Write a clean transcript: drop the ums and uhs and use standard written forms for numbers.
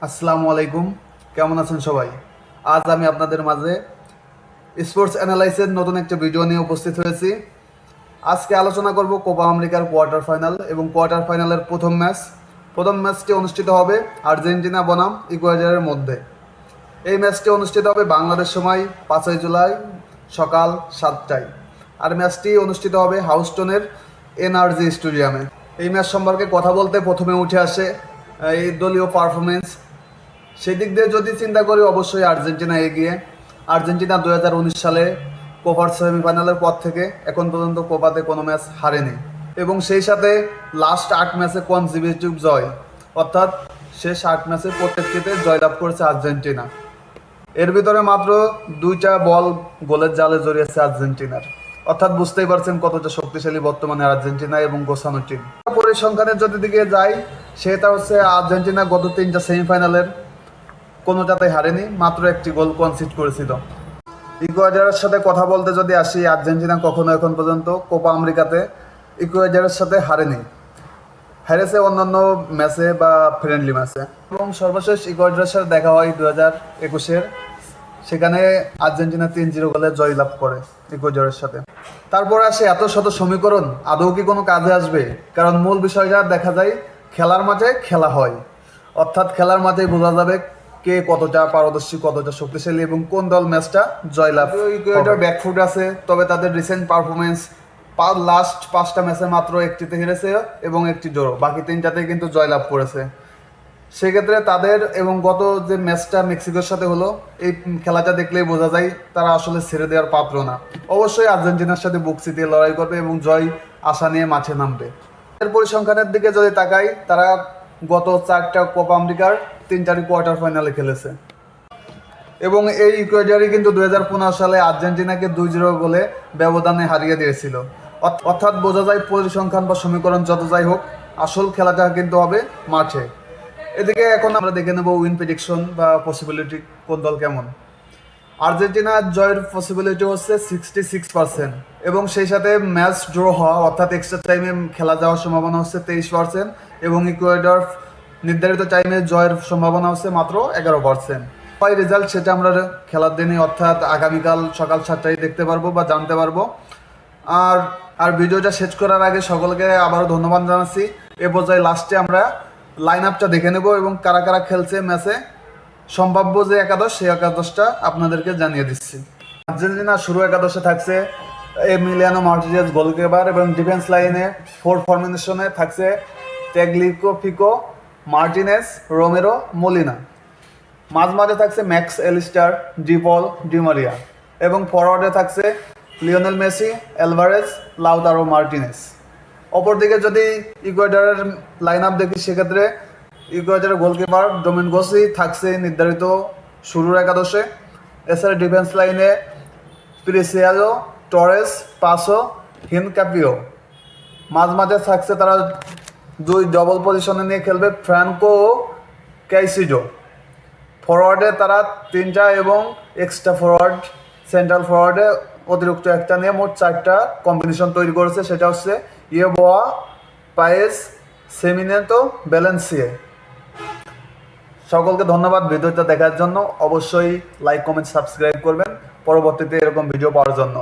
আসসালামু আলাইকুম, কেমন আছেন সবাই? আজ আমি আপনাদের মাঝে স্পোর্টস অ্যানালাইসের নতুন একটা ভিডিও নিয়ে উপস্থিত হয়েছি। আজকে আলোচনা করব কোপা আমেরিকার কোয়ার্টার ফাইনাল এবং কোয়ার্টার ফাইনালের প্রথম ম্যাচটি অনুষ্ঠিত হবে আর্জেন্টিনা বনাম ইকুয়েডরের মধ্যে। এই ম্যাচটি অনুষ্ঠিত হবে বাংলাদেশ সময় 5ই জুলাই সকাল 7টায়। আর ম্যাচটি অনুষ্ঠিত হবে হাউস্টনের এনআরজি স্টেডিয়ামে। এই ম্যাচ সম্পর্কে কথা বলতে প্রথমে উঠে আসে এই দলীয় পারফরমেন্স। সেদিক দিয়ে যদি চিন্তা করি, অবশ্যই আর্জেন্টিনা এগিয়ে। আর্জেন্টিনা 2019 সালে কোপার সেমিফাইনালের পর থেকে এখন পর্যন্ত কোপাতে কোনো ম্যাচ হারেনি এবং সেই সাথে লাস্ট 8 ম্যাচে কনজিকিউটিভ জয়, অর্থাৎ শেষ 8 ম্যাচে প্রত্যেকটিতে জয়লাভ করেছে আর্জেন্টিনা। এর ভিতরে মাত্র 2টা বল গোলের জালে জড়িয়েছে আর্জেন্টিনার, অর্থাৎ বুঝতেই পারছেন কতটা শক্তিশালী বর্তমানে আর্জেন্টিনা এবং গোছানো টিম। পরিসংখ্যানের যদি দিকে যাই, সেটা হচ্ছে আর্জেন্টিনা গত 3টা সেমিফাইনালের কোনোটাতে হারেনি, মাত্র একটি গোল কনসিড করেছিল। ইকুয়েডরের সাথে কথা বলতে যদি আসি, আর্জেন্টিনা কখনো এখন পর্যন্ত কোপা আমেরিকাতে ইকুয়েডরের সাথে হারেনি, হেরেছে অন্যান্য ম্যাচে বা ফ্রেন্ডলি ম্যাচে। এবং সর্বশেষ ইকুয়েডরের সাথে দেখা হয় 2021-এর, সেখানে আর্জেন্টিনা 3-0 গোলে জয়লাভ করে ইকুয়েডরের সাথে। তারপরে আসে এত শত সমীকরণ আদৌ কি কোনো কাজে আসবে? কারণ মূল বিষয়টা দেখা যায় খেলার মাঠে খেলা হয়, অর্থাৎ খেলার মাঠেই বোঝা যাবে কে কতটা পারদর্শী, কতটা শক্তিশালী এবং কোন দল ম্যাচটা জয়লাভ। ইকুয়েডর ব্যাকফুট আছে, তবে তাদের রিসেন্ট পারফরমেন্স লাস্ট 5টা ম্যাচে মাত্র একটিতে হেরেছে এবং একটি ড্র, বাকি 3টাতেই কিন্তু জয়লাভ করেছে। সেক্ষেত্রে তাদের এবং গত যে ম্যাচটা মেক্সিকোর সাথে হলো, এই খেলাটা দেখলেই বোঝা যায় তারা আসলে ছেড়ে দেওয়ার পাত্র না। অবশ্যই আর্জেন্টিনার সাথে বুক চিতিয়ে লড়াই করবে এবং জয় আশা নিয়ে মাঠে নামবে। এর পরিসংখ্যানের দিকে যদি তাকাই, তারা গত 4টা কোপা আমেরিকার 3টারই কোয়ার্টার ফাইনালে খেলেছে এবং এই ইকুয়েডরই কিন্তু 2015 সালে আর্জেন্টিনাকে 2-0 গোলে ব্যবধানে হারিয়ে দিয়েছিল। অর্থাৎ বোঝা যায় পরিসংখ্যান বা সমীকরণ যত যাই হোক, আসল খেলাটা কিন্তু হবে মাঠে। এদিকে এখন আমরা দেখে নেব উইন প্রেডিকশন বা পসিবিলিটি কোন দল কেমন। আর্জেন্টিনার জয়ের পসিবিলিটি হচ্ছে 66% এবং সেই সাথে ম্যাচ ড্র হওয়া, অর্থাৎ এক্সট্রা টাইমে খেলা যাওয়ার সম্ভাবনা হচ্ছে 23% এবং ইকুয়েডর নির্ধারিত টাইমে জয়ের সম্ভাবনা হচ্ছে মাত্র 11%। রেজাল্ট সেটা আমরা খেলার দিনে, অর্থাৎ আগামীকাল সকাল 7টায় দেখতে পারবো বা জানতে পারবো। আর আর ভিডিওটা শেষ করার আগে সকলকে আবারও ধন্যবাদ জানাচ্ছি। এ পর্যায়ে লাস্টে আমরা লাইন আপটা দেখে নেব এবং কারা কারা খেলছে ম্যাচে, সম্ভাব্য যে একাদশ, সেই একাদশটা আপনাদেরকে জানিয়ে দিচ্ছি। আর্জেন্টিনা শুরু একাদশে থাকছে এমিলিয়ানো মার্টিনেজ গোলকিপার এবং ডিফেন্স লাইনে 4 ফরমেশনে থাকছে টেগলিফিকো, মার্টিনেজ, রোমেরো, মোলিনা। মাঝে থাকছে ম্যাক্স এলিস্টার, ডিপল, ডিমারিয়া এবং ফরওয়ার্ডে থাকছে Lionel Messi, Alvarez, Lautaro Martinez. অপরদিকে যদি ইকুয়েডরের লাইন আপ দেখি, সেক্ষেত্রে ইকুয়েডরের গোলকিপার ডোমিনগোসই থাকছে নির্ধারিত শুরুর একাদশে। এছাড়া ডিফেন্স লাইনে প্রিসিয়াজো, টরেস, পাসো, হিনকাপিও। মাঝে থাকছে তারা 2 ডবল পজিশনে নিয়ে খেলবে, ফ্রাঙ্কো ও ক্যাইসিডো। ফরওয়ার্ডে তারা 3টা এবং এক্সট্রা ফরওয়ার্ড, সেন্ট্রাল ফরওয়ার্ডে অতিরিক্ত একটা নিয়ে মোট 4টা কম্বিনেশন তৈরি করেছে। সেটা হচ্ছে ইয়েবোয়া, পায়েস, সেমিনেতো, ভ্যালেন্সিয়া। সকলকে ধন্যবাদ ভিডিওটা দেখার জন্য। অবশ্যই লাইক, কমেন্ট, সাবস্ক্রাইব করবেন পরবর্তীতে এরকম ভিডিও পাওয়ার জন্য।